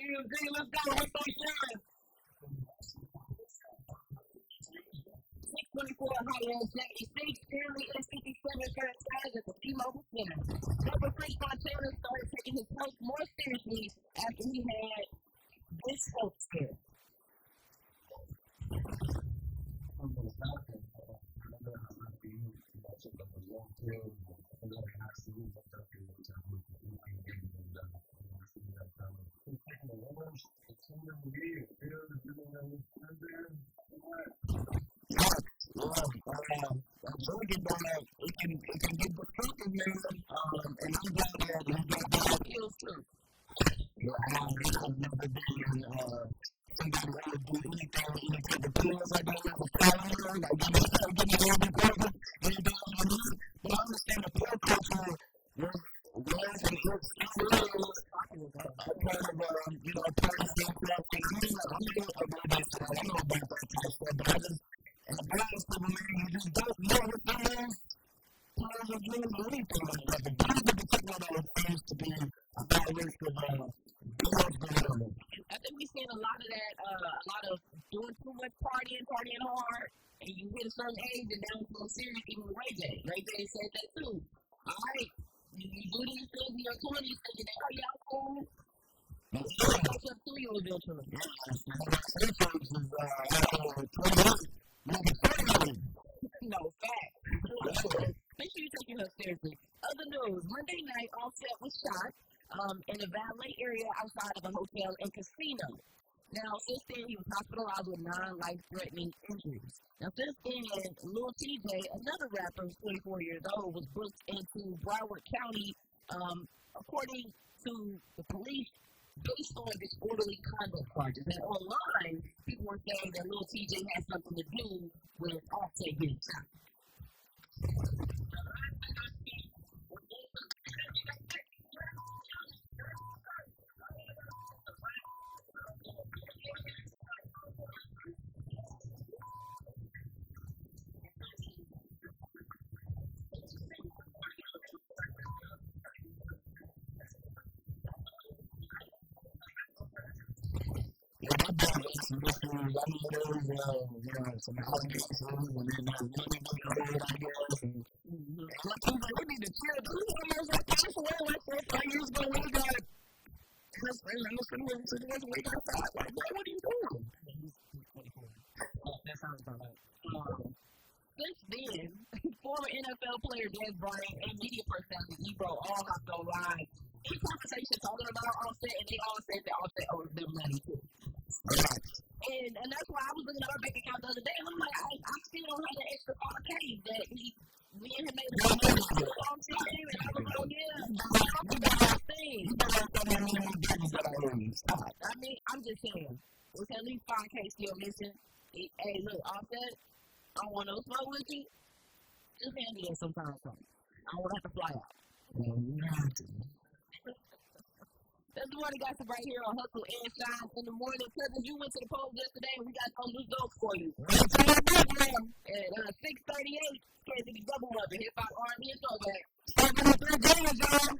let's go. What's that shine? 624 Highway 76, currently is 57 current size at the T-Mobile Center. Number 3 Montana started taking his health more seriously after he had this health scare. It can get destructive, man. And I'm glad that he got bad skills too. I've never been somebody who would do anything, even take the pills I don't have a problem, like give me a little bit further, anything I need. But I understand the peer culture was and is still a part of, party stuff. I'm not about that stuff. I know about that type of stuff, but I just, as a black people, man, you just don't know what that is. Players are doing anything like that. The people that take all those things to be a bad risk of drugs going on. I think we've seen a lot of that, a lot of doing too much partying hard, and you hit a certain age, and now it's more serious, even with Ray J. Ray J said that too. All right, you do these things in your 20s, thinking that, oh, yeah, I'm cool. But you don't catch up to you eventually. No, fact. Make sure you take your health seriously. Other news, Monday night, Offset was shot in a valet area outside of a hotel and casino. Now, since then, he was hospitalized with non-life-threatening injuries. Now, since then, Lil TJ, another rapper who's 24 years old, was booked into Broward County, according to the police, based on disorderly conduct charges. And online, people were saying that Lil TJ had something to do with Offset getting shot. Some allegations and then really good, I guess. We need to chill. This is almost like this way, like 4-5 years ago, we got this situation we got that. Like, what are you doing? That sounds about right. Since then, former NFL player Des Bryant and media personality Ebro all hopped on live in conversation talking about Offset, and they all said that Offset owes them money too. And that's why I was looking at our bank account the other day, and I'm like, I still don't have the extra 5K that me and him made a long time, and I was like, yeah, I'm doing that thing. I mean, I'm just saying, it's at least 5K still missing. Hey, look, Offset, I don't want no smoke with you. Just hand me in sometime. I won't have to fly out. That's the morning gossip right here on Hustle and Shyne in the morning. Cousins, you went to the polls yesterday, and we got some results for you. At 6:38, Kansas City double up and hip hop R&B and throwback. Starting with 3 games, y'all.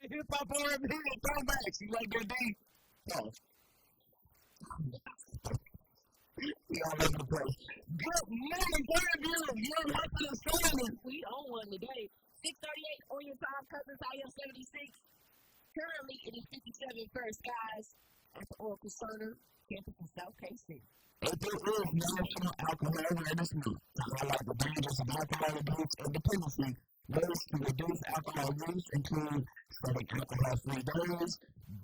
Hip hop R&B and throwbacks. You like that beat? No. We all over the place. Good morning, Fairview. You're listening to Shynin. We on one today. 6:38 on your time, cousins. I am 76. Currently, it is 57 first, guys. At the Oracle Center, campus in South K-City. It is National Alcohol Awareness Month to highlight the dangers of alcohol abuse and dependency. Ways to reduce alcohol use include setting alcohol-free days,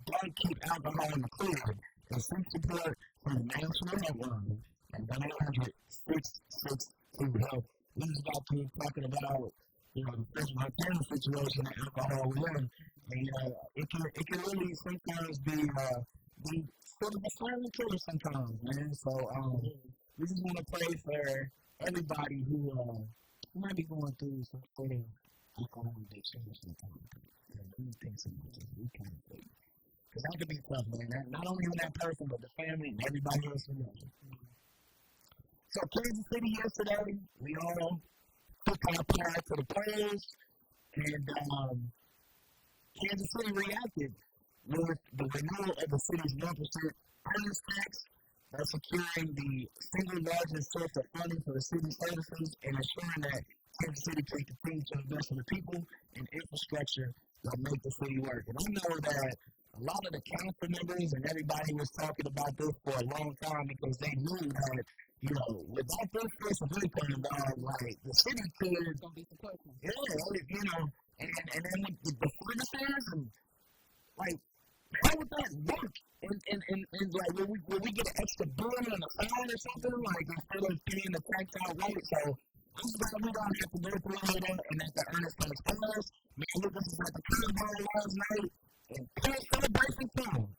don't keep alcohol in the crib, and seek support from the National Hotline at 1-800-662-HELP. We just got to talking about, the physical therapy situation that alcohol is in. And, it can really sometimes be sort of a silent killer sometimes, man. So, we just want to pray for everybody who might be going through some sort of alcohol addiction or something. We think so much as we can. Because that could be tough, man. Not only with that person, but the family and everybody else around you. So, Kansas City yesterday, we all took our part to the players, and Kansas City reacted with the renewal of the city's 1% earnings tax by securing the single largest source of funding for the city's services and ensuring that Kansas City can continue to invest in the people and infrastructure that make the city work. And I know that a lot of the council members and everybody was talking about this for a long time because they knew that, without this piece of income, like, the city could, It's going to be successful. And then the services and, like, how would that work? And like, will we get an extra bill on the phone or something? Like, instead of paying the tax outright? So, I'm glad we don't have to go through all of that and that the earnest tax us. Man, look, this is like the Cowboy last night. And pay celebration time.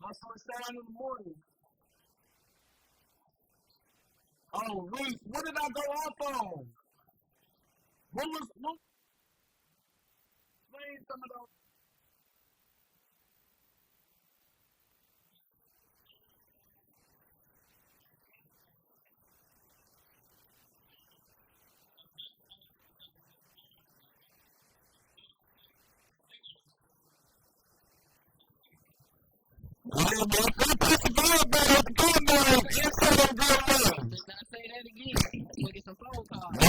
Hustle and Shyne in the morning. Oh, Reese, what did I go off on? What explain some of those? Oh, man, let's talk about the Cowboys inside of the game. Let's not say that again. We'll get some phone calls.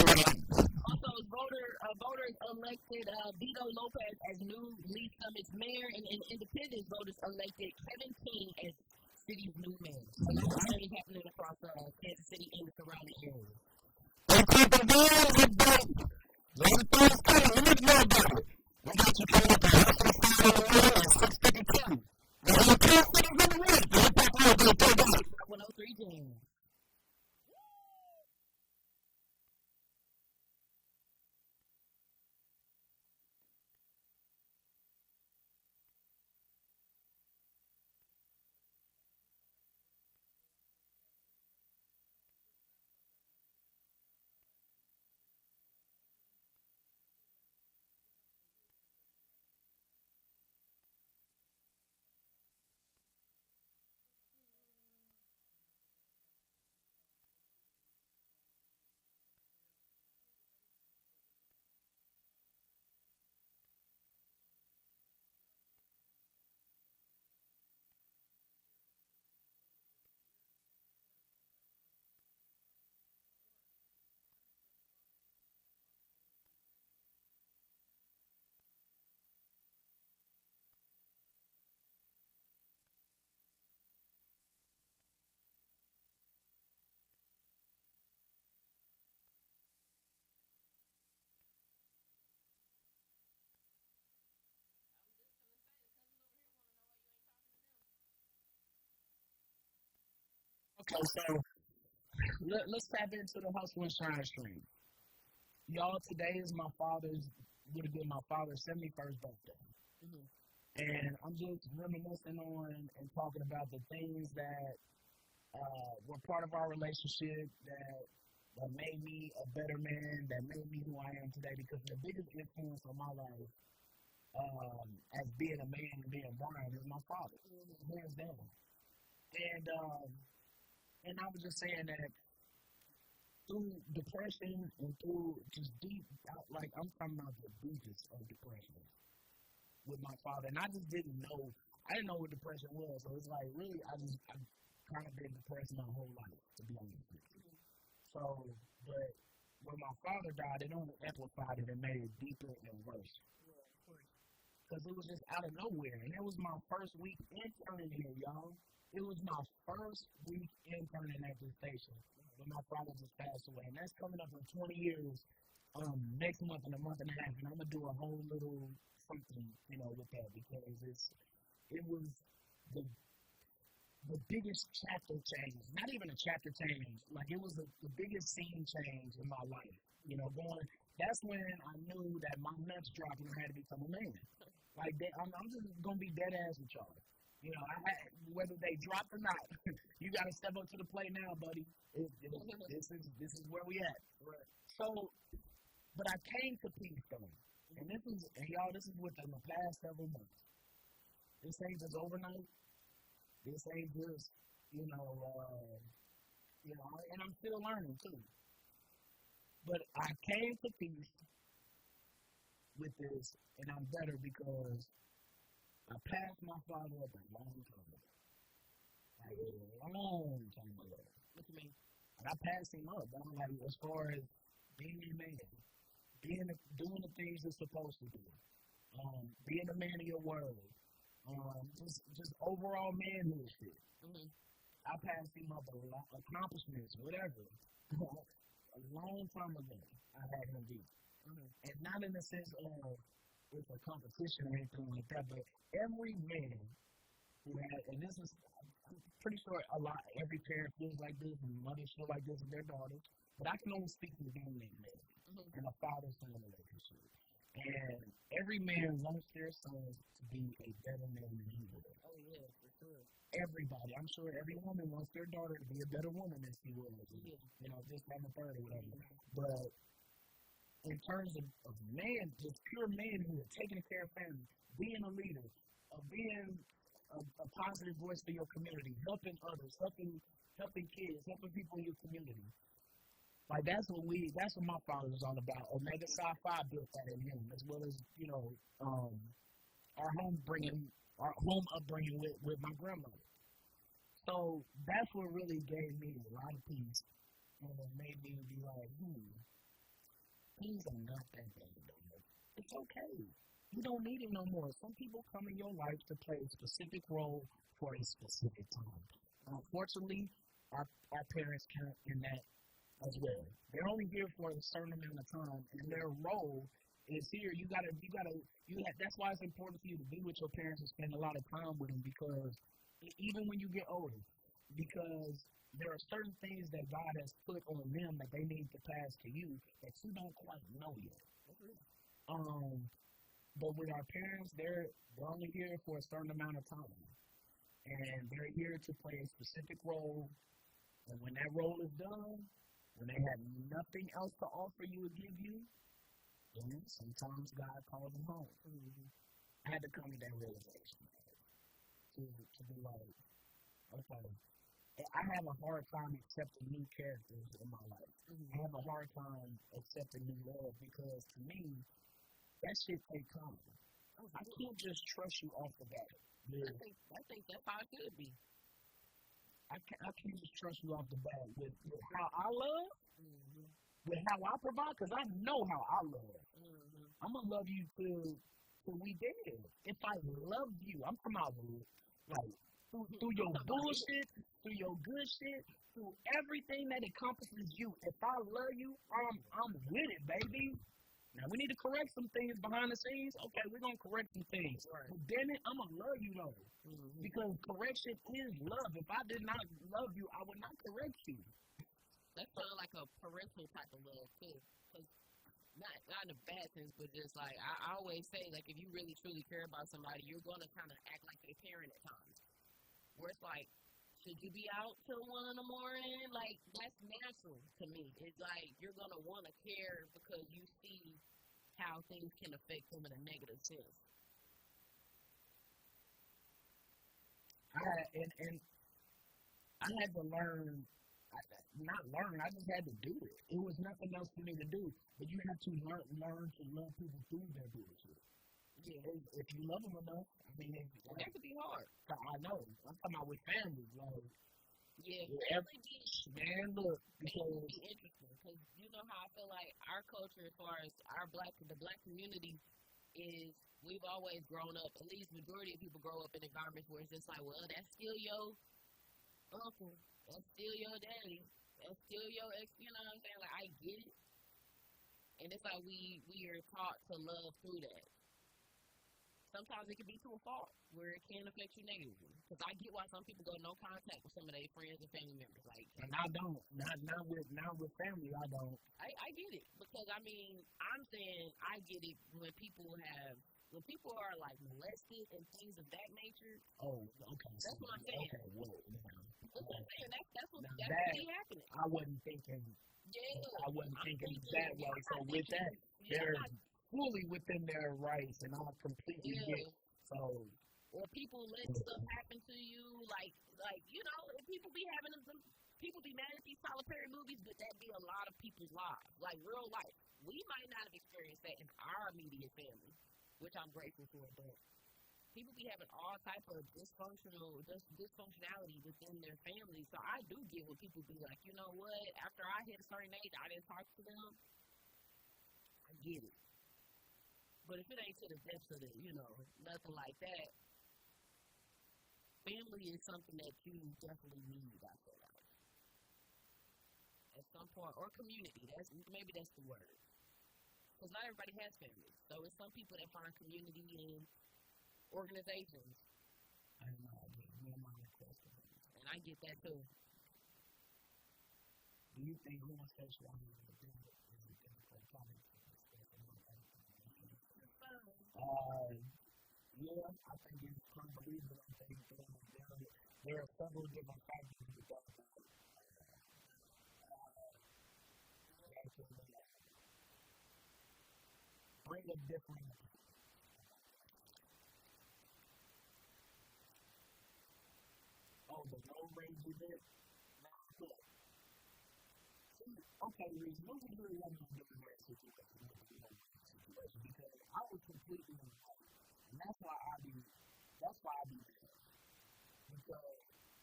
Also, voters elected Vito Lopez as new Lee Summit's mayor, and independent voters elected Kevin King as city's new mayor. So that's already happening across Kansas City and the surrounding areas. Let's talk about it, buddy. Let's talk about it. Let's know about it. We got you coming up at Hustle Shyne in the morning at 6:52. Now, you can't sit in the week. Let's talk about it. 103 Jam. Okay, so let's tap into the Hustle and Shyne stream. Y'all, today is would have been my father's 71st birthday. Mm-hmm. And I'm just reminiscing on and talking about the things that were part of our relationship that made me a better man, that made me who I am today. Because the biggest influence on my life as being a man and being blind is my father. Hands down. And I was just saying that through depression and through just deep, like I'm talking about the deepest of depression with my father, and I just didn't know. I didn't know what depression was, so it's like really, I kind of been depressed my whole life, to be honest with you. So, but when my father died, it only amplified it and made it deeper and worse. Because it was just out of nowhere, and it was my first week interning here, y'all. It was my first week interning at this station when my father just passed away, and that's coming up in 20 years. Next month, in a month and a half, and I'm gonna do a whole little something, with that because it was the biggest chapter change. Not even a chapter change. Like it was the biggest scene change in my life. Going. That's when I knew that my nuts dropped and I had to become a man. Like that, I'm just gonna be dead ass with y'all. Whether they drop or not, you gotta step up to the plate now, buddy. This is where we at. Right. So, but I came to peace though, and y'all, this is within the past several months. This ain't just overnight. This ain't just, and I'm still learning too. But I came to peace with this, and I'm better because I passed my father up a long time ago. Like a long time ago. What you mean? And I passed him up. I'm like, as far as being a man, doing the things you're supposed to do, being a man of your word, just overall manhood shit. Mm-hmm. I passed him up a lot, accomplishments, whatever. A long time ago, I had him beat. Mm-hmm. And not in the sense of it's a competition or anything like that, but every man who had, and this is, I'm pretty sure every parent feels like this, and mothers feel like this with their daughters, but I can only speak to being a man and a father-son relationship. And every man wants their sons to be a better man than he was. Oh, yeah, for sure. Everybody. I'm sure every woman wants their daughter to be a better woman than she was. Yeah. This, that, and the third or whatever. But in terms of man, just pure manhood, taking care of family, being a leader, being a positive voice for your community, helping others, helping kids, helping people in your community. Like that's what my father was all about. Omega Psi Phi built that in him, as well as our home upbringing with my grandmother. So that's what really gave me a lot of peace, and it made me be like, things are not that bad anymore. It's okay. You don't need it no more. Some people come in your life to play a specific role for a specific time. Unfortunately, our parents count in that as well. They're only here for a certain amount of time, and their role is here. That's why it's important for you to be with your parents and spend a lot of time with them, because even when you get older, because there are certain things that God has put on them that they need to pass to you that you don't quite know yet. But with our parents, they're only here for a certain amount of time, and they're here to play a specific role. And when that role is done, when they have nothing else to offer you or give you, then sometimes God calls them home. Mm-hmm. I had to come to that realization to be like, okay, I have a hard time accepting new characters in my life. Mm-hmm. I have a hard time accepting new love because to me, that shit takes time. I can't just trust you off the bat. Yeah. I think that's how it could be. I can't just trust you off the bat with how I love, with how I provide, because I know how I love. Mm-hmm. I'm going to love you till we dead. If I love you, I'm talking about like through your bullshit, through your good shit, through everything that encompasses you. If I love you, I'm with it, baby. Now, we need to correct some things behind the scenes. Okay, we're going to correct some things. Right. But damn it, I'm going to love you, though. Mm-hmm. Because correction is love. If I did not love you, I would not correct you. That sounds like a parental type of love, too. Because not in a bad sense, but just like, I always say, like, if you really, truly care about somebody, you're going to kind of act like a parent at times. Where it's like, should you be out till 1 in the morning? Like, that's natural to me. It's like you're going to want to care because you see how things can affect them in a negative sense. And I had to learn, not learn, I just had to do it. It was nothing else for me to do. But you have to learn to love people through their bullshit. Yeah, if you love them enough, I mean, that could be hard. I know. I'm talking about with families, like. Yeah, family man, look, because be interesting, because you know how I feel like our culture, as far as the black community, is we've always grown up. At least majority of people grow up in environments where it's just like, well, that's still your uncle, that's still your daddy, that's still your ex. You know what I'm saying? Like I get it, and it's like we are taught to love through that. Sometimes it can be to a fault where it can affect you negatively. Because I get why some people go no contact with some of their friends and family members. Like, and I don't. Not with family. I don't. I get it because I mean I'm saying I get it when people are like molested and things of that nature. Oh, okay. That's what I'm saying. Okay, whoa, that's what I'm saying. That's what happening. I wasn't thinking. Yeah. I wasn't thinking that way. So with that, there's fully within their rights, and I completely get. So, or people let stuff happen to you, like you know, and people be having some. People be mad at these Tyler Perry movies, but that be a lot of people's lives, like real life. We might not have experienced that in our immediate family, which I'm grateful for, but people be having all type of dysfunctionality within their family. So I do get when people be like, you know what? After I hit a certain age, I didn't talk to them. I get it. But if it ain't to the depths of it, you know, nothing like that, family is something that you definitely need, I feel like. At some point, or community, maybe that's the word. Because not everybody has family. So it's some people that find community in organizations. I know, and I get that too. Do you think homosexuality is a difficult topic? Yeah, I think it's unbelievable. I think there are several different factors that go into it. Bring a different. Oh, the road rage you did? Look. See, okay, Reese, what was really having to do with that situation? Because I was completely in the way. And that's why I be mad. Because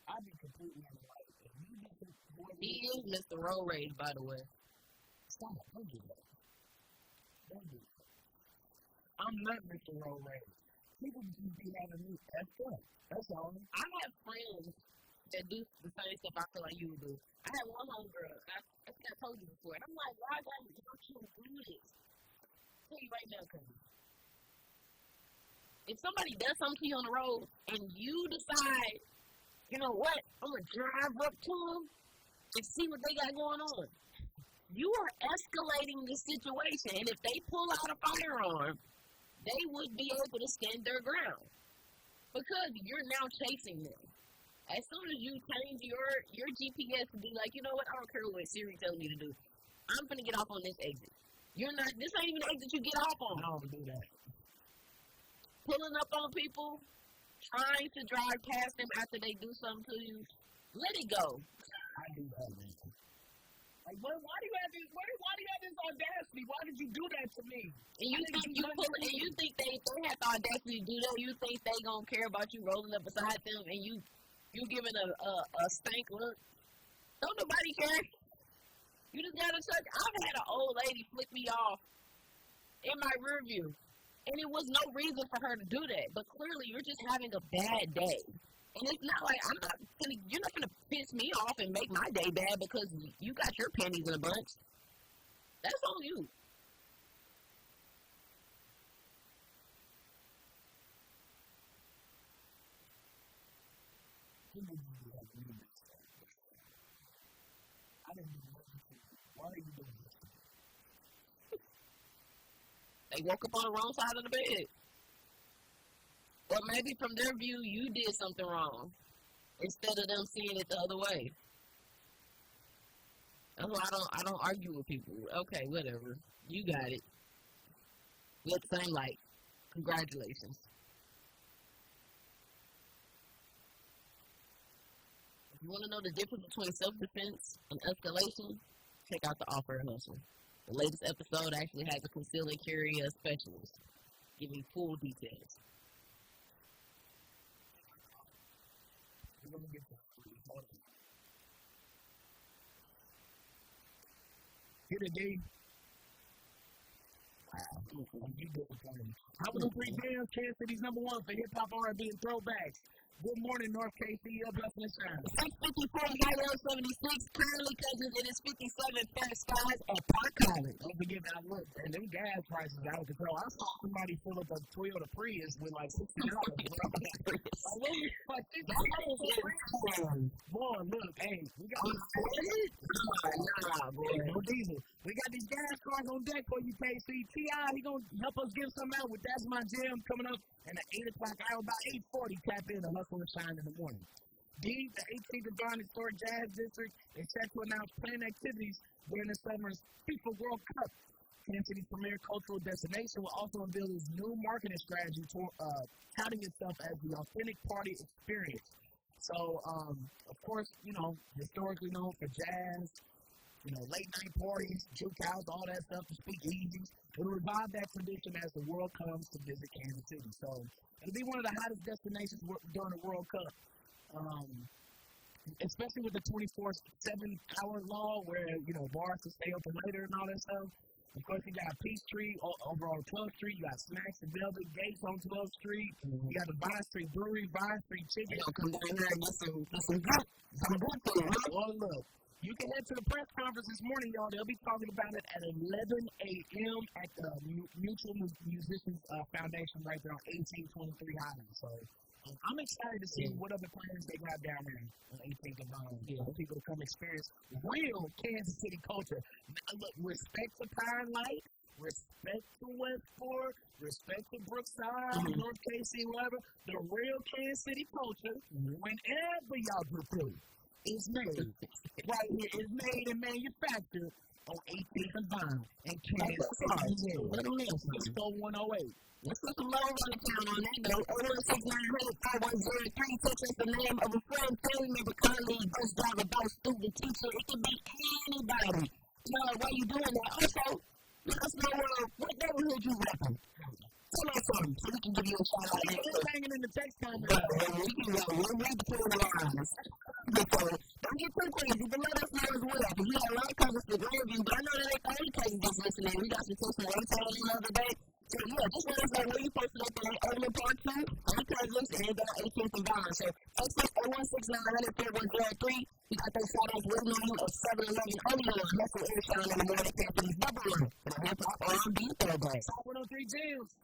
I be completely in the way. And you be completely. He is Mr. Road Rage, by the way. Stop. Don't do that. Don't do that. I'm not Mr. Road Rage. People be having me effed up. That's all. I have friends that do the same stuff I feel like you would do. I had one homegirl, I think I told you before, and I'm like, why don't you do this? I'll tell you right now, cousin. If somebody does something to you on the road and you decide, you know what, I'm going to drive up to them and see what they got going on, you are escalating the situation. And if they pull out a firearm, they would be able to stand their ground because you're now chasing them. As soon as you change your GPS to be like, you know what, I don't care what Siri tells me to do. I'm going to get off on this exit. This ain't even the exit you get off on. I don't do that. Pulling up on people, trying to drive past them after they do something to you, let it go. I do that, man. Like, why do you have this audacity? Why did you do that to me? And you think they have the audacity to do that? You think they gonna care about you rolling up beside them and you giving a stank look? Don't nobody care. You just gotta touch. I've had an old lady flick me off in my rear view, and it was no reason for her to do that. But clearly, you're just having a bad day. And it's not like you're not going to piss me off and make my day bad because you got your panties in a bunch. That's on you. Why are you doing this? They woke up on the wrong side of the bed. Or maybe from their view, you did something wrong instead of them seeing it the other way. That's why I don't argue with people. Okay, whatever. You got it. We at the same light. Congratulations. You want to know the difference between self-defense and escalation? Check out the Offer and Hustle. The latest episode actually has a conceal and carry specialist giving full details. Here today, wow, you did it for me. How was the three jams? Kansas City's number one for hip hop, R&B, and throwbacks. Good morning, North KC. Your blessing and shine. 654 Highway 76, currently cousins, it is 57 Fair Skies at Park College. Don't forget that I looked, and them gas prices out of control. I saw somebody fill up a Toyota Prius with like $60. Boy, look, hey, we got no diesel. We got these gas cars on deck for you, KC. T.I., he gonna help us get some out with That's My Jam coming up. And at 8 o'clock hour, about 8:40, tap in to Hustle and Shyne in the morning. D, the 18th Divine Historic Jazz District, is set to announce planned activities during the summer's FIFA World Cup. Kansas City's premier cultural destination will also unveil its new marketing strategy, touting itself as the authentic party experience. So, of course, historically known for jazz, late night parties, juke house, all that stuff, to speak easy. It'll revive that tradition as the world comes to visit Kansas City. So it'll be one of the hottest destinations during the World Cup, especially with the 24/7-hour law where, bars can stay open later and all that stuff. Of course, you got Peachtree over on 12th Street. You got Snacks and Velvet Gates on 12th Street. You got the Vine Street Brewery, Vine Street Chicken. Come down here and get some good food. Well, look. You can head to the press conference this morning, y'all. They'll be talking about it at 11 a.m. at the Mutual Musicians Foundation right there on 1823 Highland. So I'm excited to see what other plans they got down there on 18th and Vine. People come experience real Kansas City culture. Now, look, respect to Pine Light, respect to Westport, respect to Brookside, North KC, whatever. The real Kansas City culture, whenever y'all do food, is made right here. It's made and manufactured on 18th and Vine in Kansas City. What a mess. It's 4108. Let's put some love on the count on that note. 816-900-5103. Text us the name of a friend, family member, colleague, bus driver, boss, student, teacher. It can be anybody. Why you doing that? Also, let us know what neighborhood you repping. Tell us something so we can give you a shout out. It's hanging in the text comment. We'll read between the lines. Don't get too crazy, but let us know as well. Because we got a lot of cousins to interview, but I know that ain't the only cousin that's listening. We got some cousins that told me the other day. So, just let us know where you posted up on Overland Park 2, on Cousins, and 18th and Vine. So, text us 816-900-5103. We got those shout outs waiting on you at 7-Eleven early on. Hustle and Shyne in the morning. Kansas number one for the hip hop R&B throwback. Top 103 Jams.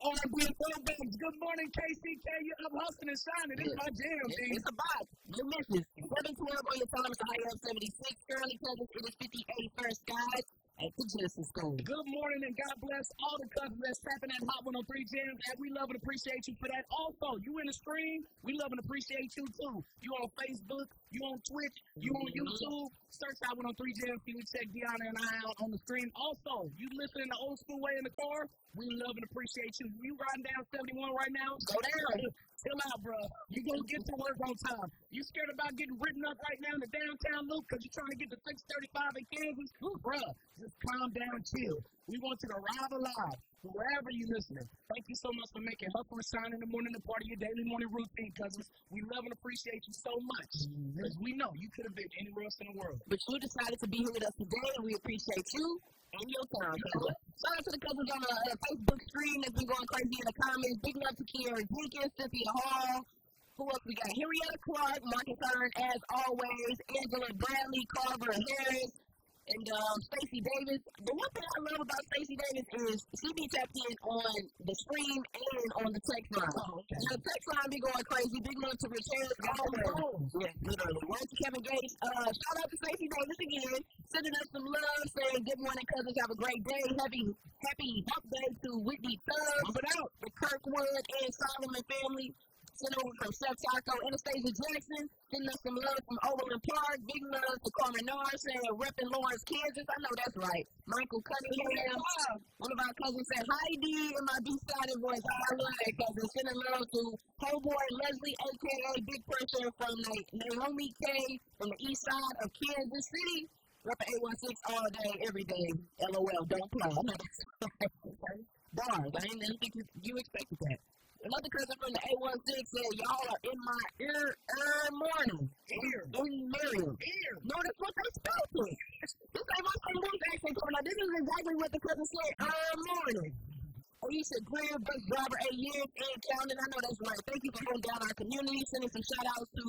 R&B and throwbacks. Good morning, KCK. You up hustling and shining. This is my jam, D. It's a box. No misses. 712 on your time. It's the high up 76. Currently present. It is 58 first, guys. At the Genesis School. Good morning and God bless all the cousins that's tapping that Hot 103 Jams. And we love and appreciate you for that. Also, you in the stream, we love and appreciate you too. You on Facebook, you on Twitch, you on YouTube. Search Hot 103 Jams. See, we check Deona and I out on the stream. Also, you listening the old school way in the car, we love and appreciate you. You riding down 71 right now? Go down. Chill out, bro. You gonna get to work on time. You scared about getting written up right now in the downtown loop because you're trying to get to 635 in Kansas? Ooh, bro, just calm down, chill. We want you to arrive alive, wherever you listening. Thank you so much for making Hustle and Shine in the morning a part of your daily morning routine, cousins. We love and appreciate you so much because we know you could have been anywhere else in the world. But you decided to be here with us today, and we appreciate you and your time. Shout out to the cousins on the Facebook stream that's been going crazy in the comments. Big love to Kiara Jenkins, Cynthia Hall. Who else we got? Henrietta Clark, Marcus Hearn, as always. Angela Bradley, Carver Harris, and Stacey Davis. The one thing I love about Stacey Davis is she be tapped in on the stream and on the text line. Oh, okay. The text line be going crazy. Big love to Richard. Yeah, literally. One to Kevin Gates. Shout out to Stacey Davis again. Sending us some love, saying good morning, cousins. Have a great day. Happy hump day to Whitney Tubbs, the Kirkwood and Solomon family. Sent over from Chef Taco, Anastasia Jackson. Sending us some love from Overland Park. Big love to Carmen Narr, saying repping Lawrence, Kansas. I know that's right. Michael Cunningham. One of our cousins said, Heidi in my B-sided voice. I love that cousin. Sending love to Homeboy Leslie, a.k.a. Big Pressure from Naomi K. from the east side of Kansas City. Repping 816 all day, every day. LOL, don't play. I know that's right. Bars. I didn't think you expected that. Another cousin from the 816 said, y'all are in my ear morning. In Miriam. No, that's what they spelled it. This ain't my same voice accent coming out. This is exactly what the cousin said. Morning. Alicia Greer, bus driver, 8 years, and counting. I know that's right. Thank you for holding down our community. Sending some shout outs to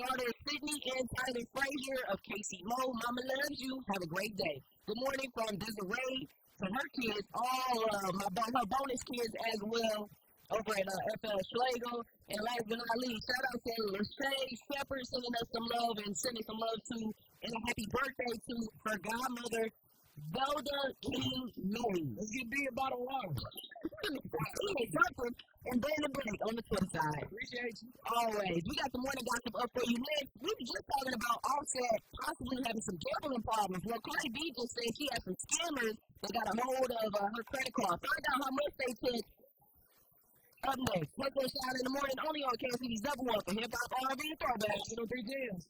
daughter Sydney and Tyler Frazier of KC Mo. Mama loves you. Have a great day. Good morning from Desiree to her kids, all her bonus kids as well. Over at FL Schlegel. And last but not least, shout out to Lachey Shepard sending us some love and sending some love to and a happy birthday to her godmother, Zelda King Louie. Let's get B a bottle of water. And Brandon Blake on the Twitter side. Appreciate you. Always. We got the morning gossip up for you next. We were just talking about Offset possibly having some gambling problems. Well, Cardi B just said she had some scammers that got a hold of her credit card. Find out how much they took. Up next, Purposeful Shyne in the morning, only on KC's Double One for Hip Hop R&B and Throwbacks. 103 Jams.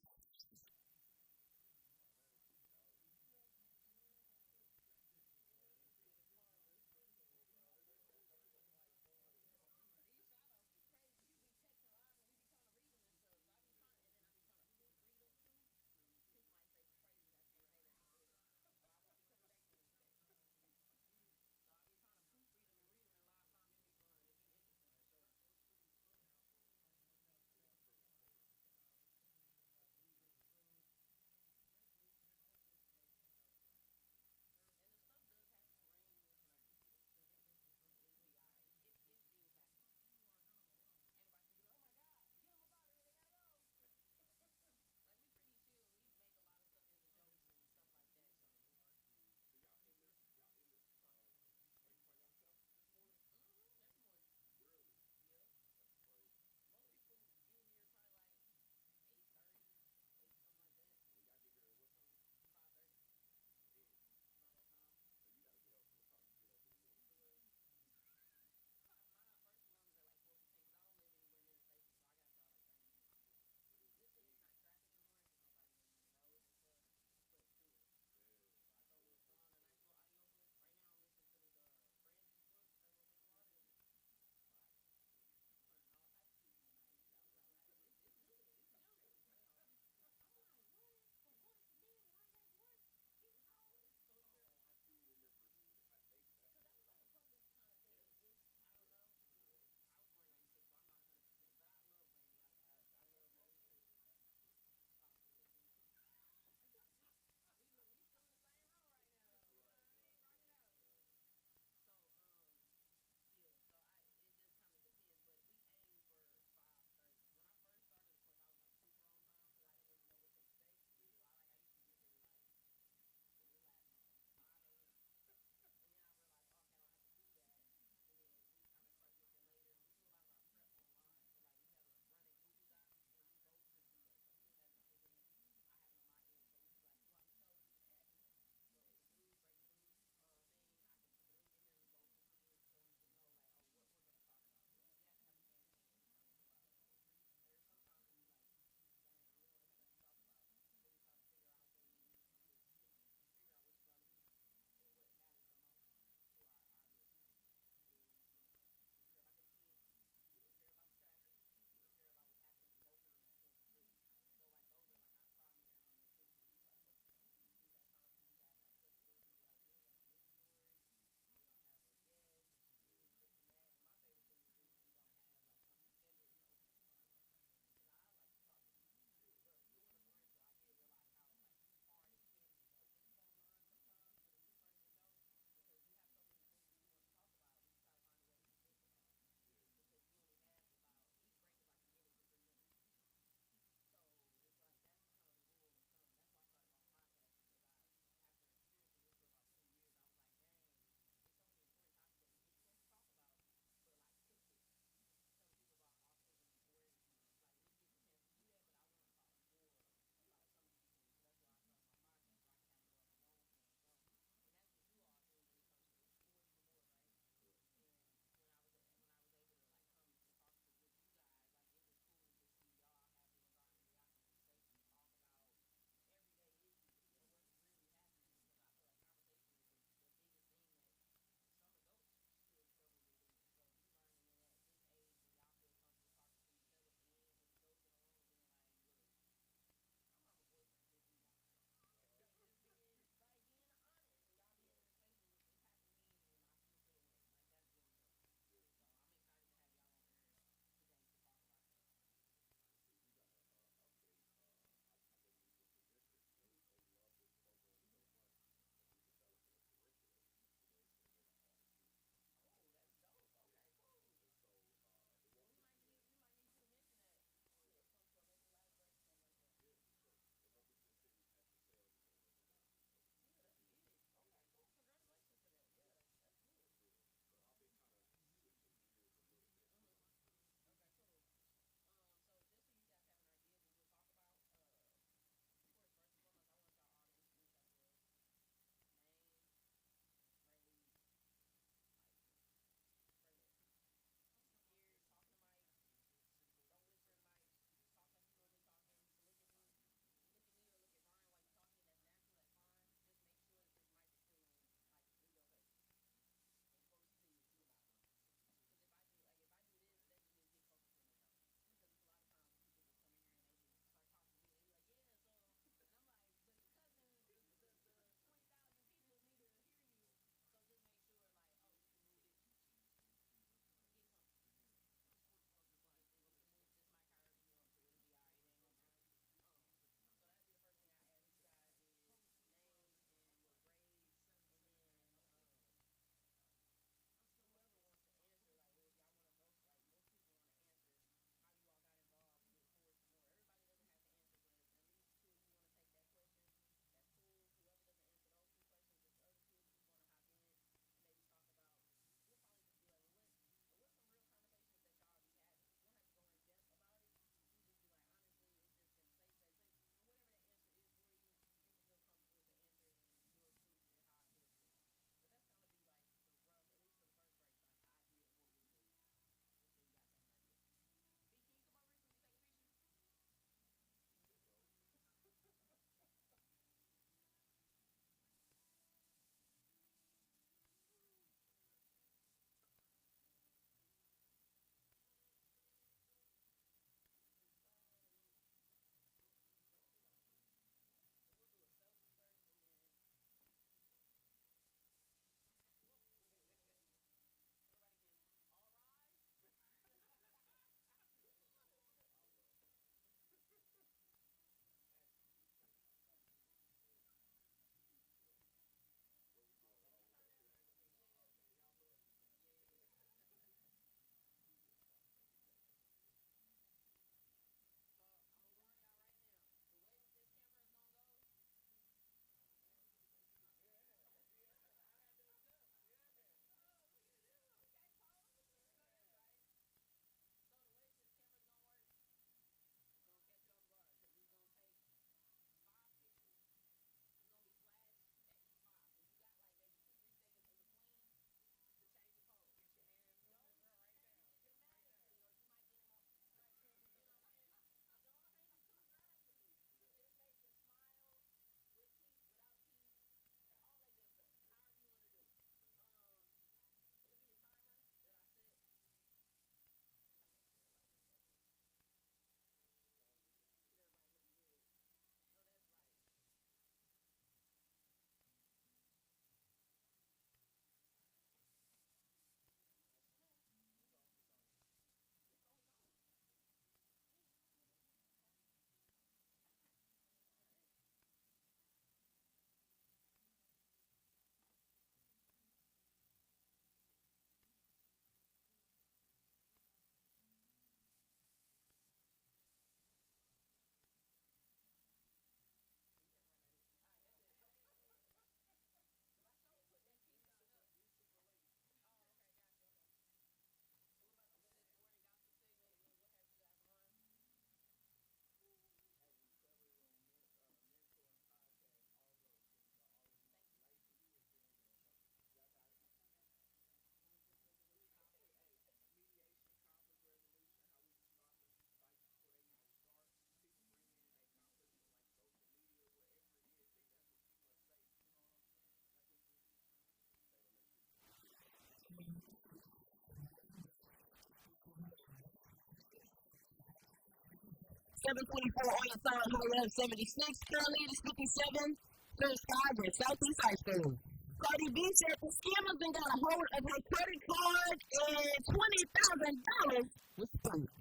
724 on your phone, high up 76. Currently, it is 57. First five at Southeast High School. Cardi B said the scammers done got a hold of her credit card and $20,000 was stolen.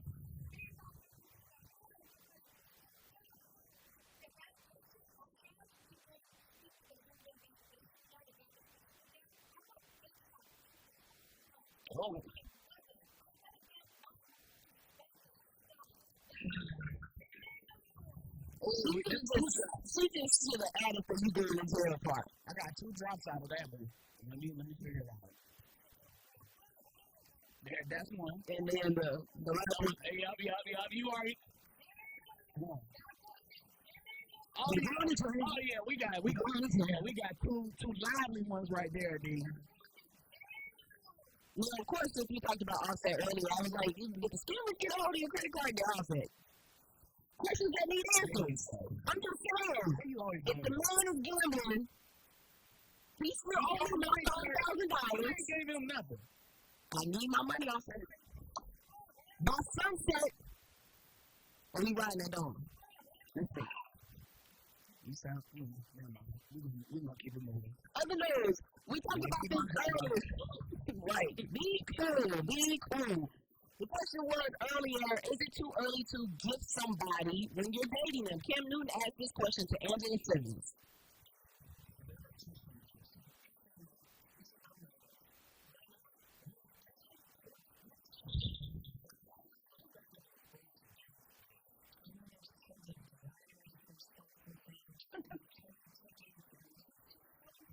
Oh. She just should have added for you doing the jail part. I got 2 drops out of that, but let me figure it out. That's one. And then the rest of Hey, you already. Oh, yeah, we got two lively ones right there, D. Well, of course, if you talked about offset earlier, I was like, you can get the scammers get a hold of your credit card, get offset. Questions that need answers. I'm just saying, if the man is gambling, he still owes me $9,000. I gave him nothing. I need my money off it. By sunset, we riding that dome. Let's see. You sound never mind. We're gonna keep it moving. Other news, we talked about this earlier. Right. Be cool. The question was earlier, is it too early to gift somebody when you're dating them? Cam Newton asked this question to Angela Simmons.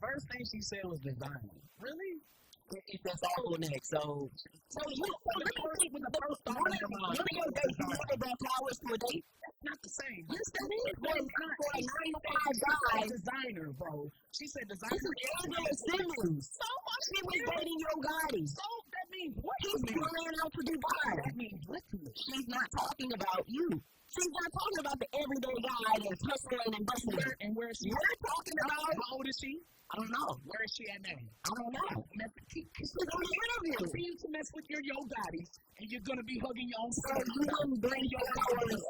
First thing she said was designer. Really? It's that's all next. So you think with the first thought of your mind, what are your dates? You want about flowers for a date? That's not the same. Yes, that is. For a 9-to-5 guy. Designer, bro. She said designer. This is Angela Simmons. So much he was dating your Gotti. So that means what? He's flying out to Dubai. That means what to me? She's not talking about you. She's not talking about the everyday guy that's hustling and bustling. And where is she? We're talking about. How old is she? I don't know. Where is she at now? I don't know. She's on the interview. Continue to mess with your Gottis, and you're gonna be hugging your own. So you wouldn't bring your flowers.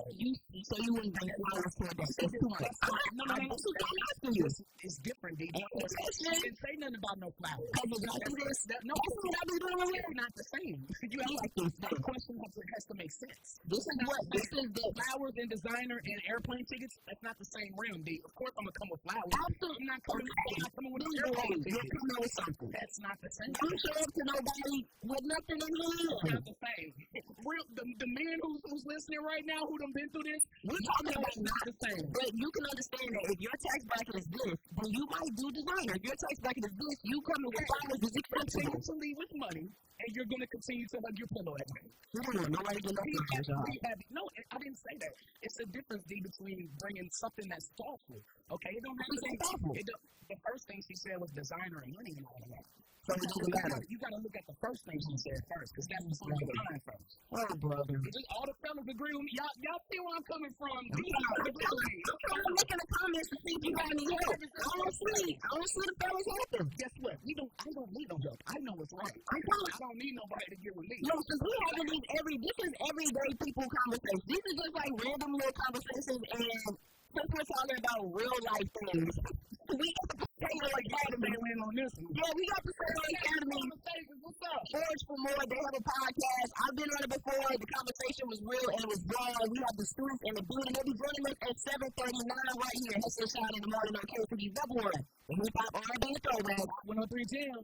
So you wouldn't bring flowers for a day. That's too much. No. This is what I'm asking you. It's different, D. She didn't say nothing about no flowers. No, that's what I be doing. It's not the same. You have like that question has to make sense. This is the flowers and designer and airplane tickets. That's not the same realm, D. Of course, I'm gonna come with flowers. Absolutely. I'm not coming with airplane tickets. You're coming with something. That's not the same. You show up to nobody with nothing in hand. It's not the same. The man who's listening right now, who done been through this, we're talking about not the same. But you can understand that if your tax bracket is this, then you might do designer. If your tax bracket is this, you coming with flowers is expensive. Continue to leave with money, and you're going to continue to hug your pillow at night. Nobody can No, I didn't say that. It's the difference, D, between bringing something that's thoughtful. Okay, it don't have to be thoughtful. The first thing she said was designer and money and all of that. So it doesn't matter. You got to look at the first thing she said first, because that's what's on your mind first. Oh, brother. All the fellas agree with me. Y'all see where I'm coming from. I'm trying to look in the comments to see if you got any help. I don't see the fellas helping. Guess what? I don't need no help. I know what's right. I don't need nobody to get with me. No, since we having this is everyday people conversations. These are just like random little conversations, and since we're talking about real life things, we got the Potato Academy on this one. Yeah, we got the Potato Academy. What's up? Forge for More. They have a podcast. I've been on it before. The conversation was real and it was raw. We have the students in the building. They'll be joining us at 7:39 right here. Hustle Shyne In The Morning on KCB Double One. The hip hop R&B throwback. 103.10.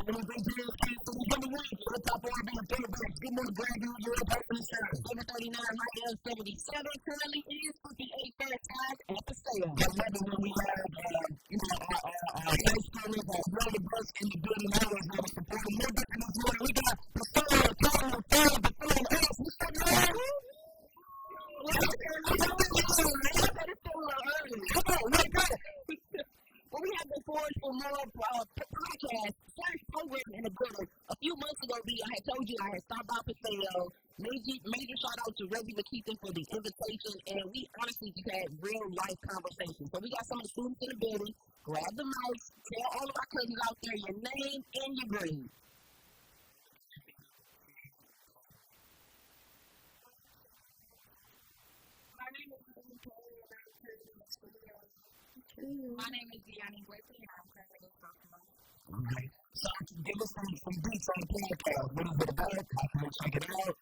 when we bring you to the number one, let's talk about being celebrated. Good morning, Brandon. You're up for the show. 739, my L77 currently is 58 first time at the sale. I love it when we have, our face cameras, our brother bus in the building. I always want to support them. More different this morning. We got the star, Carl, Phil, the phone, us. What's up, man? Well, we have been forward for more podcasts, slash programs in the building. A few months ago, I had told you I had stopped by for sale. Major shout out to Reggie McKeithen for the invitation, and we honestly just had real life conversations. So we got some of the students in the building. Grab the mics, tell all of our cousins out there your name and your grade. My name is Deona Hustle, and I'm currently a sophomore. Okay. So give us some beats on the podcast. What is it about? How can we check it out?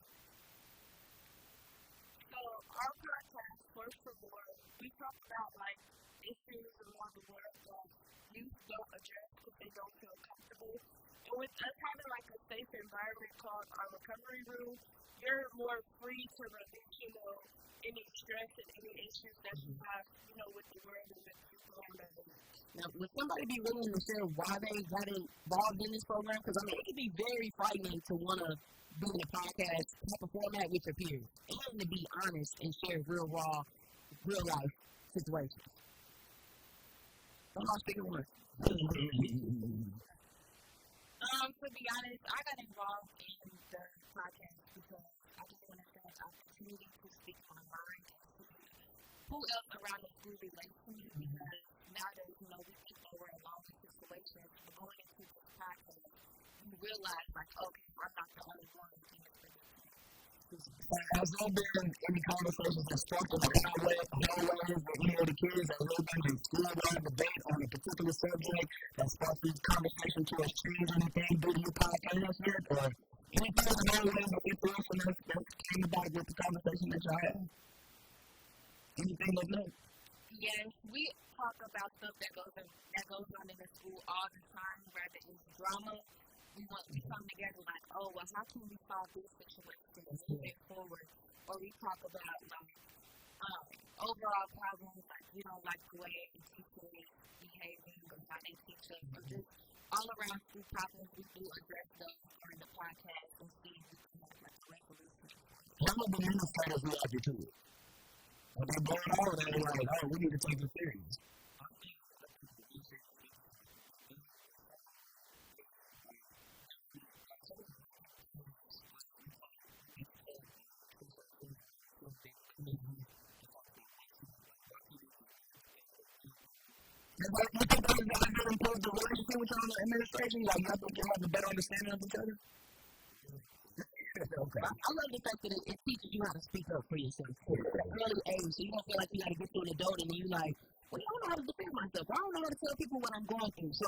So our podcast, first of all, we talk about like issues around the world that youth don't address because they don't feel comfortable. And with us having like a safe environment called our recovery room, you're more free to release, any stress and any issues that you have, with the world and with people around us. Now, would somebody be willing to share why they got involved in this program? Because, it can be very frightening to want to do a podcast type of format with your peers and to be honest and share real, raw, real life situations. I'm not speaking one. To be honest, I got involved in the podcast because I just wanted to have an opportunity to speak my mind and to who else around us who relates to me because nowadays, we think that we're alone in situations, but going into this podcast, you realize, like, okay, I'm not the only one in this situation. Has there been any conversations that sparked in the hallways with any of the kids? Has there been a school-wide debate on a particular subject that sparked this conversation to us change anything due to your podcast yet? Or anything in the hallways or inspiration that came about with the conversation that y'all had? Anything like that? Yes, we talk about stuff that goes on in the school all the time, whether it's drama. We come together like, oh, well, how can we solve this situation and move it forward? Or we talk about overall problems, like we don't like the way teachers is behaving or how they teach us, or just all around school problems. We do address those during the podcast and see if we can have like a resolution. Some of the administrators reacted to it. When they blow it over, they're like, oh, we need to take this serious. You think that has improved the relationship with y'all in the administration? Like, y'all think y'all have a better understanding of each other? Okay. I love the fact that it teaches you how to speak up for yourself at an early age, so you don't feel like you got to get through an adult and then you're like, well, I don't know how to defend myself. I don't know how to tell people what I'm going through. So,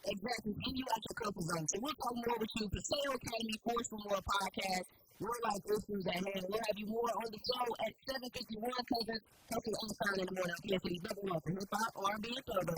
exactly, and you out your comfort zone. So we'll talk more with you. Paseo Academy, Force for More podcast. Real life issues at hand. We'll have you more on the show at 7:51 because I'm Shyne In The Morning. I'm PSC's number one for hip-hop, R&B, and thug.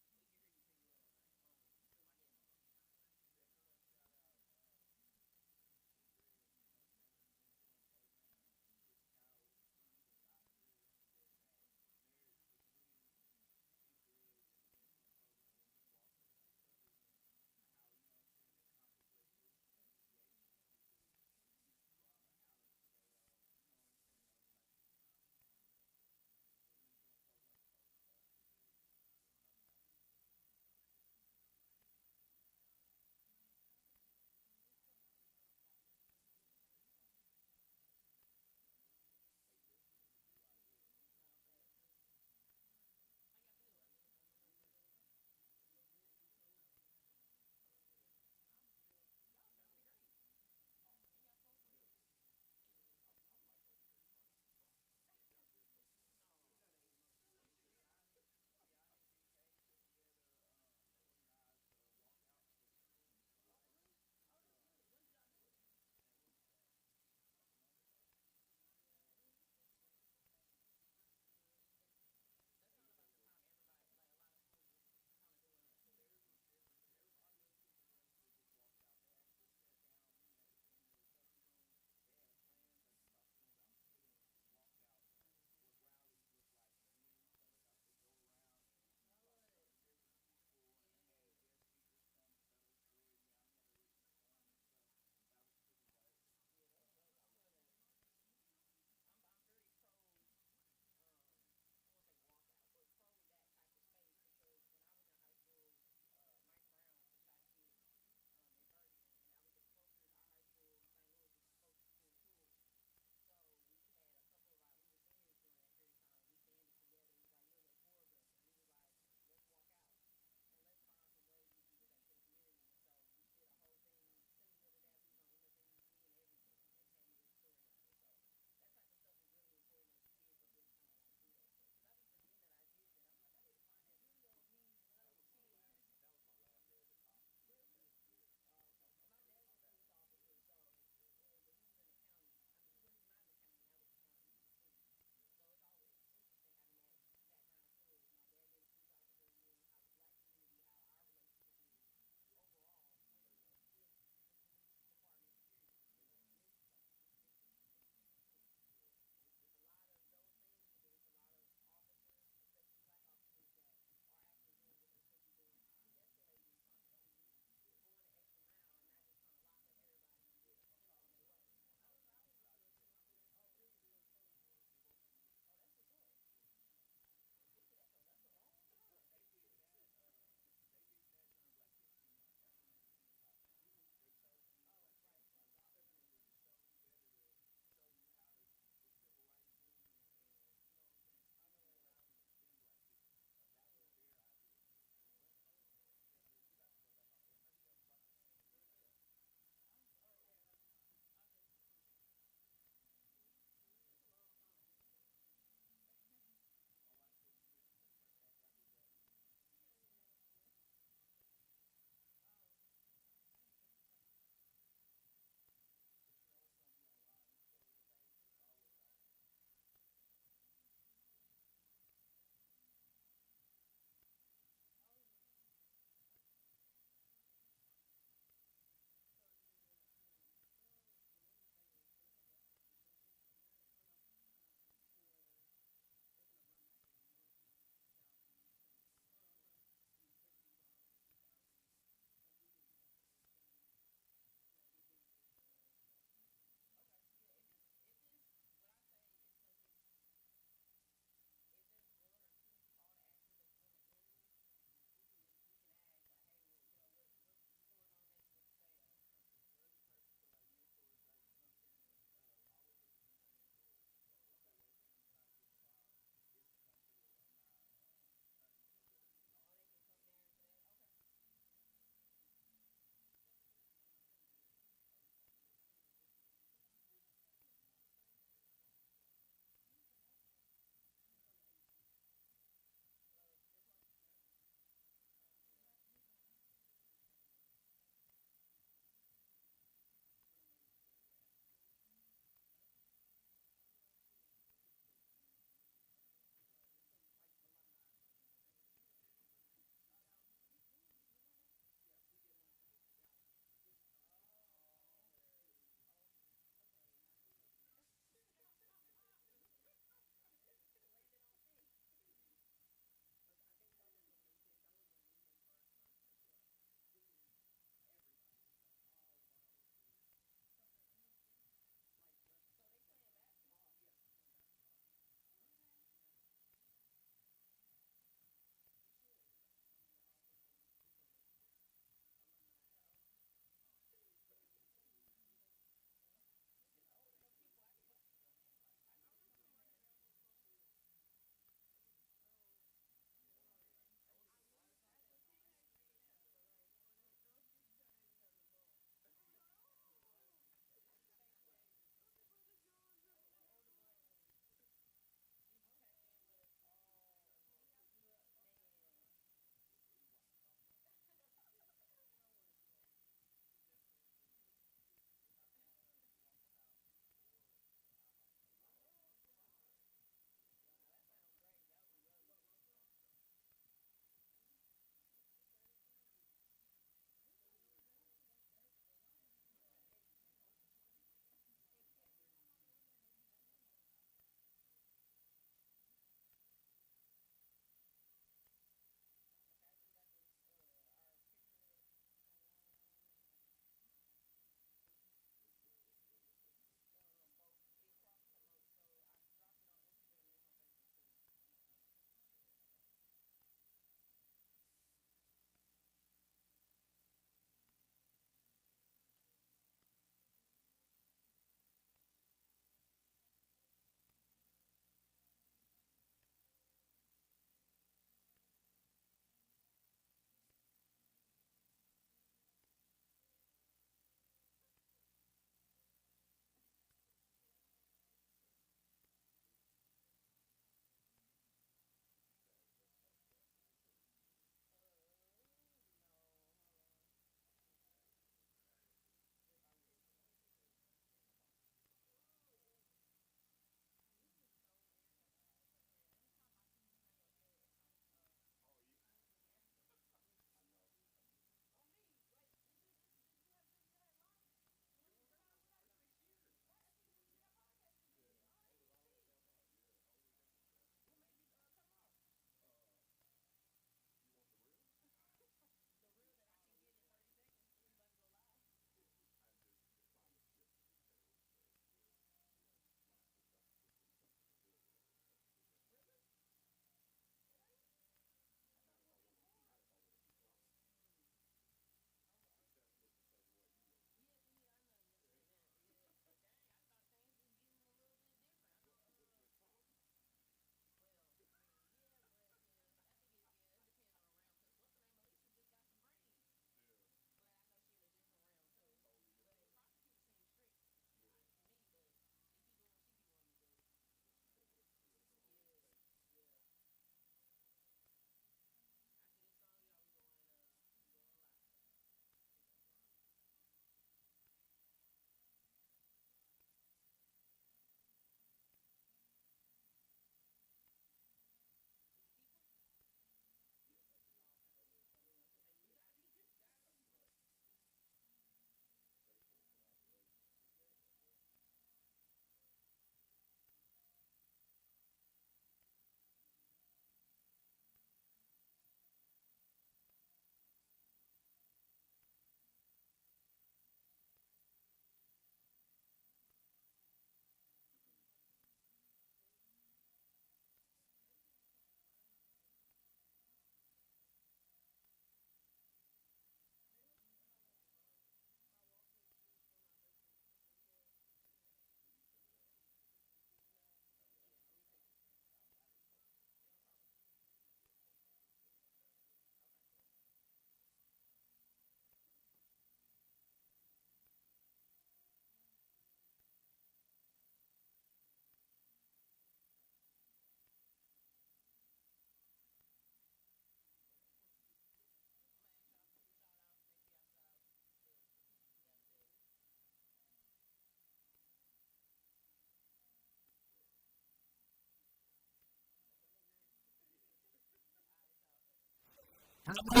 Shout out to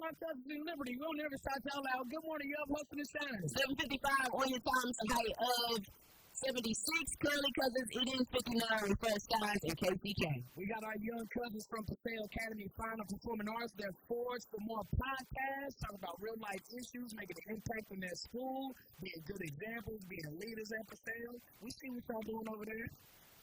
our cousins in Liberty. We'll never stop y'all out. Good morning, y'all. Hustle and Shynin. 7:55 on your time. It's a height of 76. Curly cousins, it is 59 for Skies and KCK. We got our young cousins from Paseo Academy Fine Performing Arts. They're forged for more podcasts, talking about real life issues, making an impact in their school, being good examples, being leaders at Paseo. We see what y'all doing over there.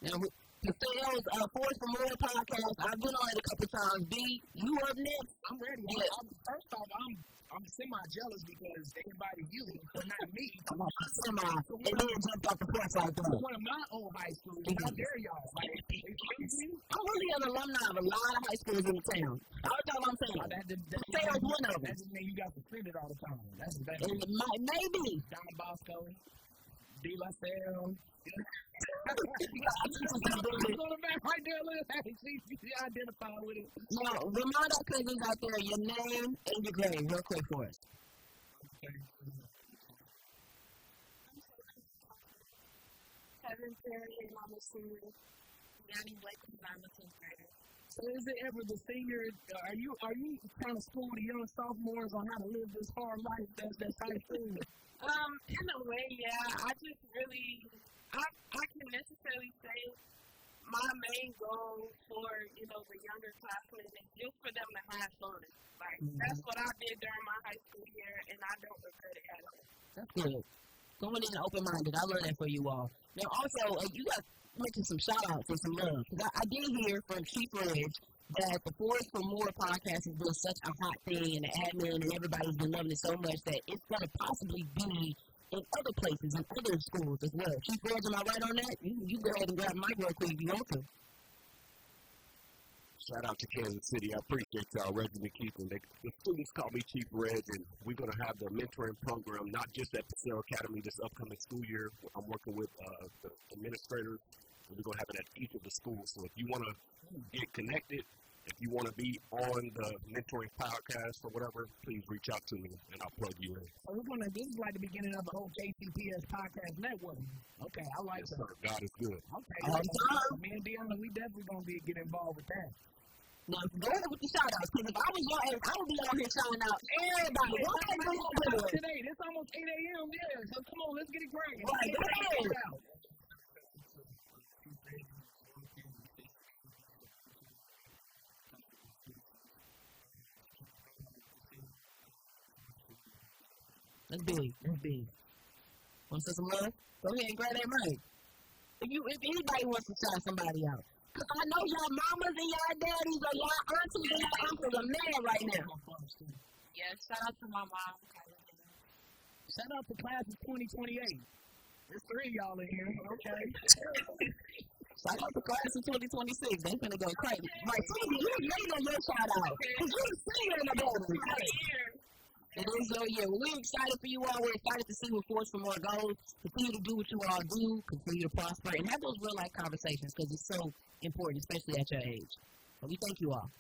Now, Pasteo's Forged for More podcast. I've been on it a couple times. B, you up next? I'm ready. Yeah. First off, I'm semi-jealous because everybody you, but not me. I'm semi. And then jumped off the porch like that. One of my old high schools. How dare y'all? Like, I'm really an alumni of a lot of high schools in the town. That's all I'm saying. Pasteo's one of them. That just means you got suspended all the time. That's maybe. Don Bosco, D. LaSalle. Right there, identify with it. Now, remind our cousins out there your name and your grade, real quick for us. Kevin Perry, and I'm a senior. Yanni Blake, I'm a 10th grader. So is it ever the senior? Are you trying to school the young sophomores on how to live this hard life that's high school? In a way, yeah. I just really. I can necessarily say my main goal for, the younger classmen is just for them to have fun. Like, that's what I did during my high school year, and I don't regret it at all. That's good. Going in open-minded. I learned that for you all. Now, also, you got to mention some shout-outs and some love. Because I did hear from Chief Reg that the Forged for More podcast has been such a hot thing, and the admin and everybody's been loving it so much that it's going to possibly be in other places, in other schools as well. Chief Reg, am I right on that? You go ahead and grab the mic real quick if you want to. Shout out to Kansas City. I appreciate y'all, Reggie McKeith. The students call me Chief Reg, and we're going to have the mentoring program, not just at Paseo Academy this upcoming school year. I'm working with the administrators, and we're going to have it at each of the schools. So if you want to get connected, if you want to be on the mentoring podcast or whatever, please reach out to me, and I'll plug you in. So this is like the beginning of the whole KCPS podcast network. Okay, I like that. Sir, God is good. Okay, me and Deona, we definitely going to get involved with that. Now, go ahead with the shout-outs, because if I was your age, I would be out here shouting out everybody. Today, it's almost 8 a.m., yeah, so come on, let's get it cracking. Right, go ahead. That's big. Want to say some love? Go ahead and grab that mic. If anybody wants to shout somebody out. Because I know y'all mamas and y'all daddies or y'all aunties and y'all uncles are mad right now. Yeah, shout out to my mom. Shout out to class of 2028. There's 3 of y'all in here. Okay. Shout out to class of 2026. They finna go crazy. Right, Susie, you made your shout out. Because you're a senior in the building. It is your year. We're excited for you all. We're excited to see what Forged for More goes. Continue to do what you all do. Continue to prosper. And have those real-life conversations because it's so important, especially at your age. So we thank you all.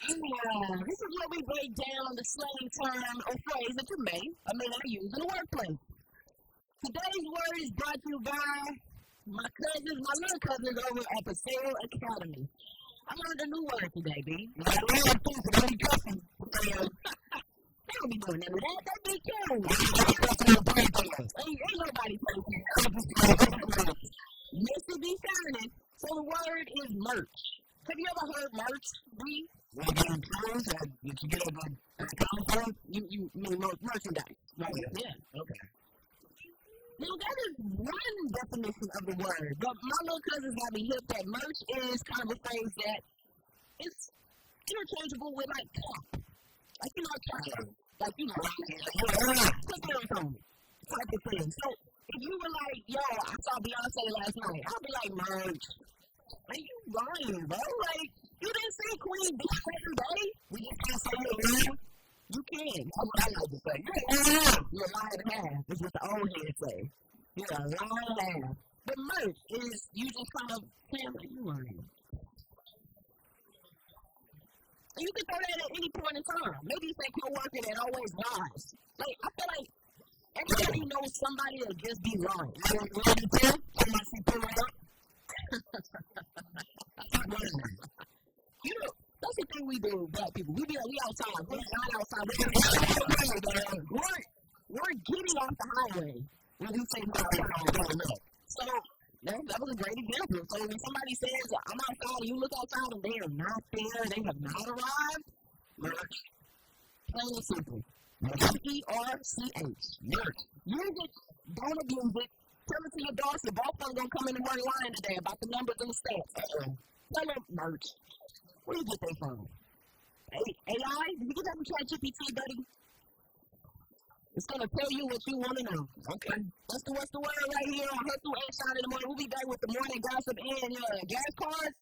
This is where we break down the slang term or phrase that you may not use in the workplace. Today's word is brought to you by my little cousins over at the Sale Academy. I learned a new word today, B. I learned things that only cousins. They don't be doing none of that. They be cool. Ain't nobody talking. Mr. B. Shynin. So the word is merch. Have you ever heard merch, B? Like in clothes that you get over at the counter? You mean merchandise. Right. Yeah. Okay. Now, that is one definition of the word. But my little cousins got me hip that merch is kind of a phrase that is interchangeable with, like, cap. Like, you know, cap. Like, you know, put that on me. Type of thing. So, if you were like, yo, I saw Beyonce last night, I'll be like, merch. Like, you lying, bro. Like, you didn't see Queen B every day? We just can't say you're lying. You can. That's what I like to say. You're a liar and a half. That's what the old heads say. You're a liar and a half. But merch is you just kind of saying what you lying. And you can throw that at any point in time. Maybe it's that coworker that always lies. Like, I feel like everybody knows somebody that just be lying. You know, that's the thing we do, black people. We be like, we outside. We're not outside. We're getting off the highway when we say we're going up. So, that was a great example. So, when somebody says, I'm outside, and you look outside, and they are not there, they have not arrived, merch. Plain and simple. MERCH. Merch. Use it. Don't abuse it. Tell it to your boss. Your boss is going to come in the morning line today about the numbers and the stats. Tell them merch. Where do you get that from? AI? Did you get that from ChatGPT, buddy? It's going to tell you what you want to know. Okay. What's the word right here on Hustle and Shyne In The Morning? We'll be back with the morning gossip and gas cards.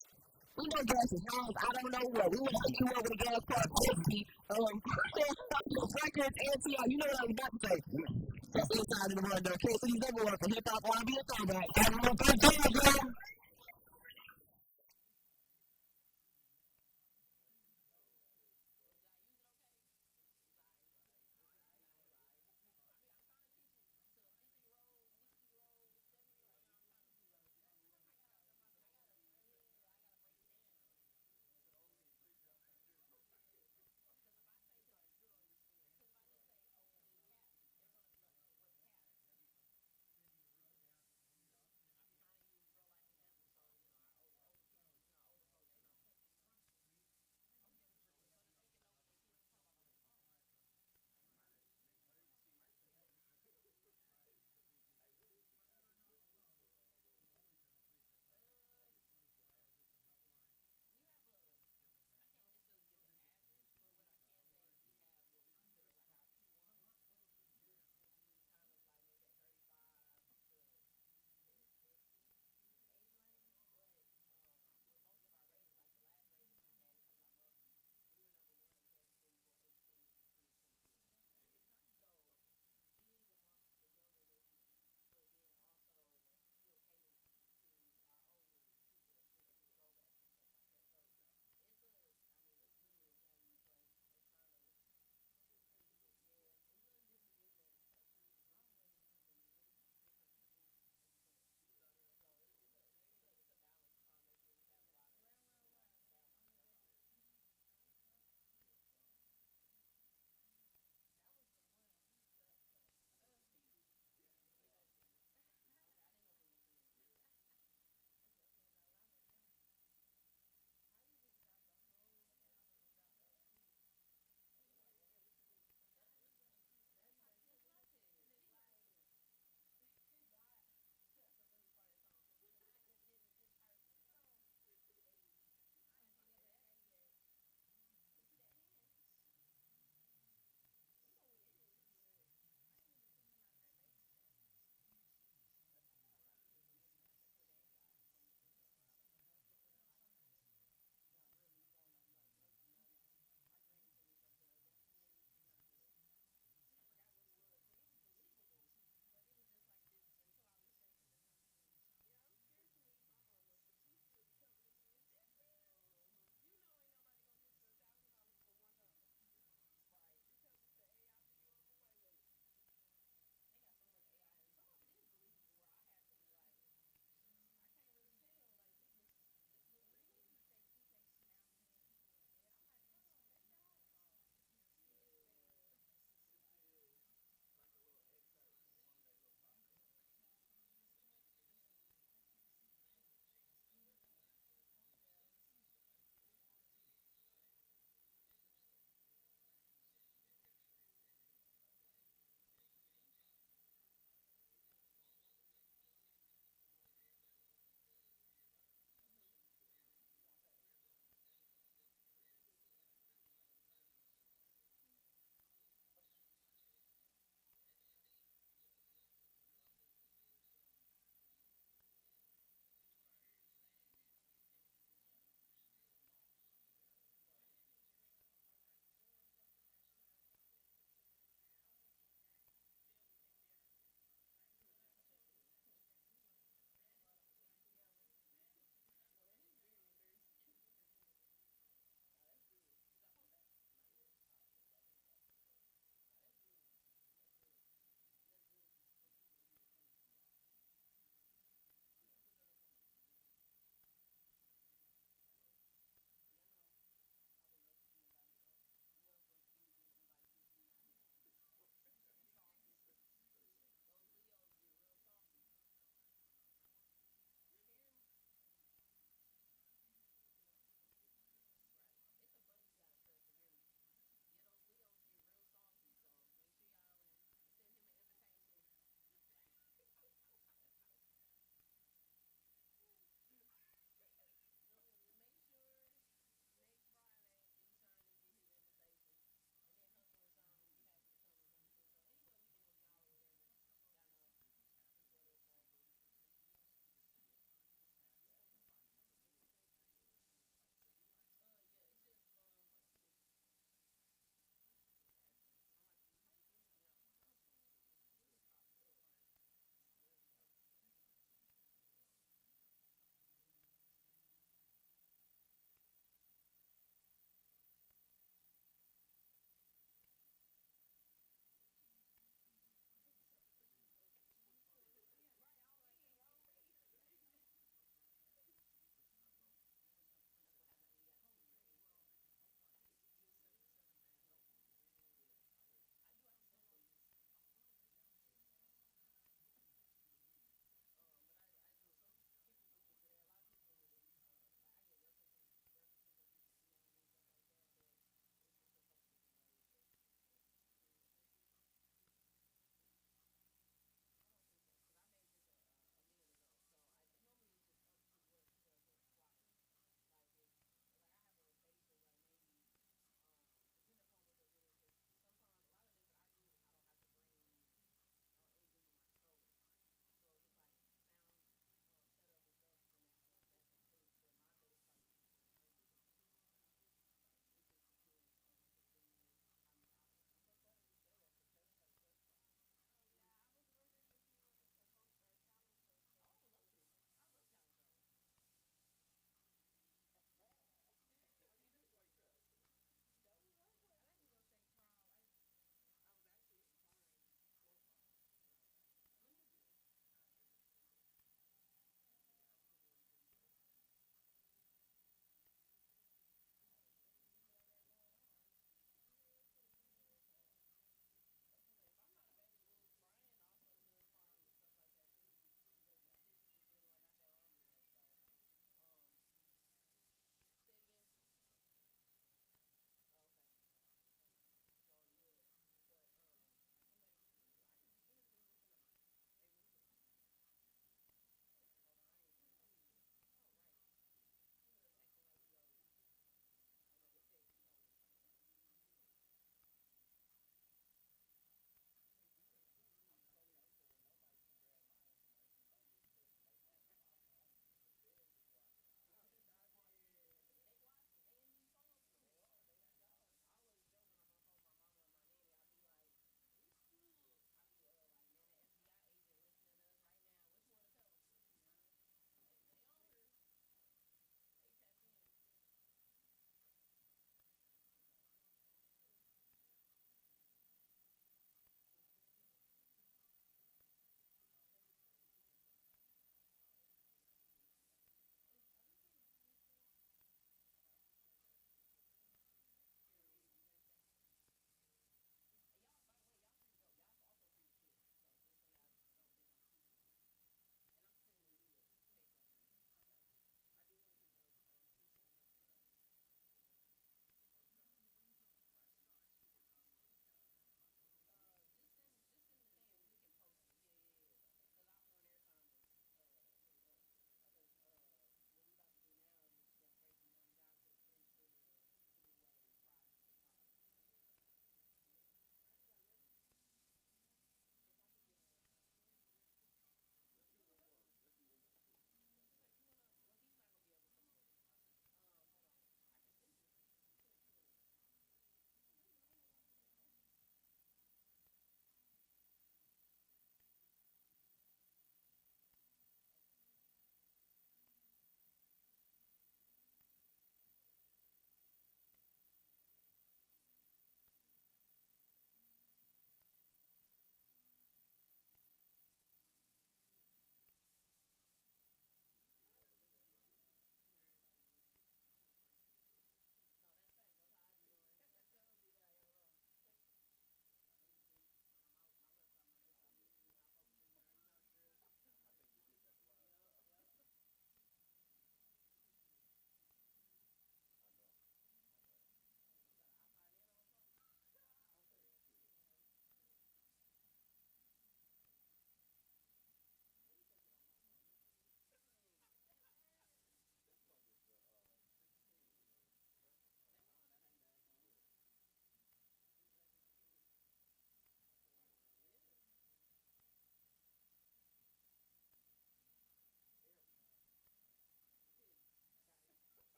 We know gas is wrong. I don't know what. We would hook you up with a gas card. Records and TR. You know what I was about to say. That's inside in the morning, though. Can't see these everywhere from hip hop, R&B, and throwback. Everyone, thank you,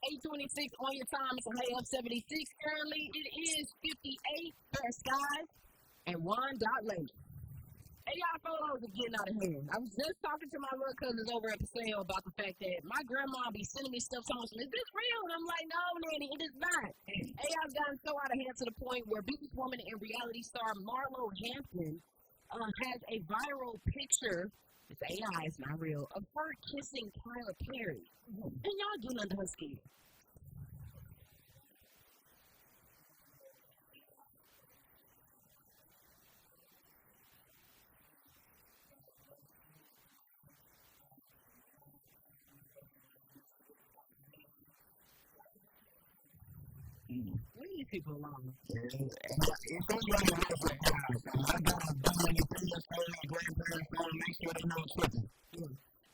8:26 on your time. It's a high of 76. Currently, it is 58 for skies and 1.8. AI photos are getting out of hand. I was just talking to my little cousins over at the sale about the fact that my grandma be sending me stuff telling me, is this real? And I'm like, no, Nanny, it is not. AI's gotten so out of hand to the point where businesswoman and reality star Marlo Hampton has a viral picture, it's AI, it's not real, of her kissing Tyler Perry. And y'all getting under her skin. Leave these people alone. It's going to be on the house right now. So I got to do anything that's going on, grandparents, make sure they know tripping.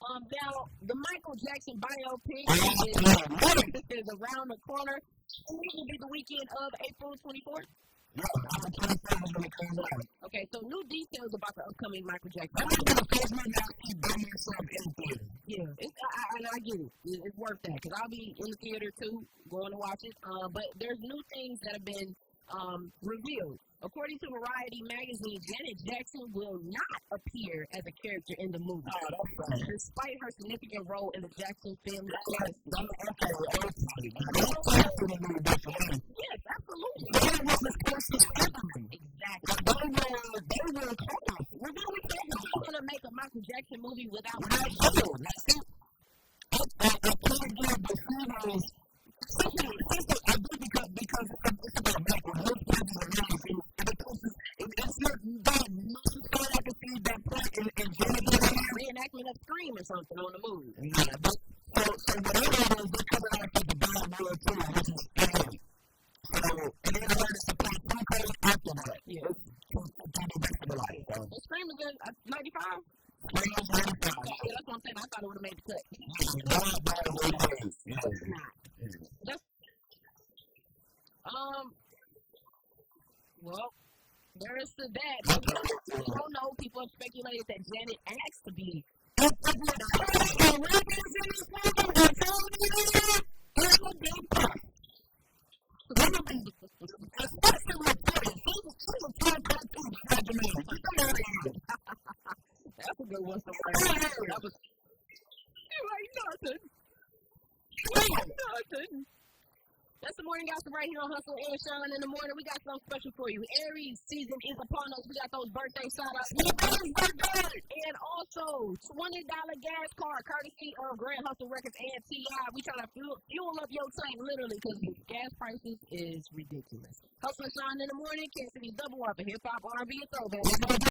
Now, the Michael Jackson biopic is around the corner. It will be the weekend of April 24th. Yeah, I'm a 24th is going to come out. Okay, so new details about the upcoming Michael Jackson. I'm not going to post my now keep bringing myself in there. Yeah, I get it. It's worth that because I'll be in the theater too, going to watch it. But there's new things that have been revealed. According to Variety magazine, Janet Jackson will not appear as a character in the movie, despite her significant role in the Jackson family. Yes, absolutely. Exactly. We're going to make a Michael Jackson movie without because it's about Michael. Reenactment of Scream or something on the movie. So what I know is they're coming out with the Bad World too, which is scary. So, and then I heard it's supposed to come after that. Yeah. To the rest of the life. Scream is in 95? Scream is 95. Yeah, that's what I'm saying. I thought it would have made the cut. Well, there is to that. We don't know. People have speculated that Janet asked to be. That's a good one. That was. Nothing. That's the morning gossip right here on Hustle and Shyne in the morning. We got something special for you. Aries season is upon us. We got those birthday shout-outs. And also, $20 gas card courtesy of Grand Hustle Records and T.I. We trying to fuel up your tank literally because gas prices is ridiculous. Hustle and Shyne in the morning. Kansas City double up and hip-hop, R&B, and throwback.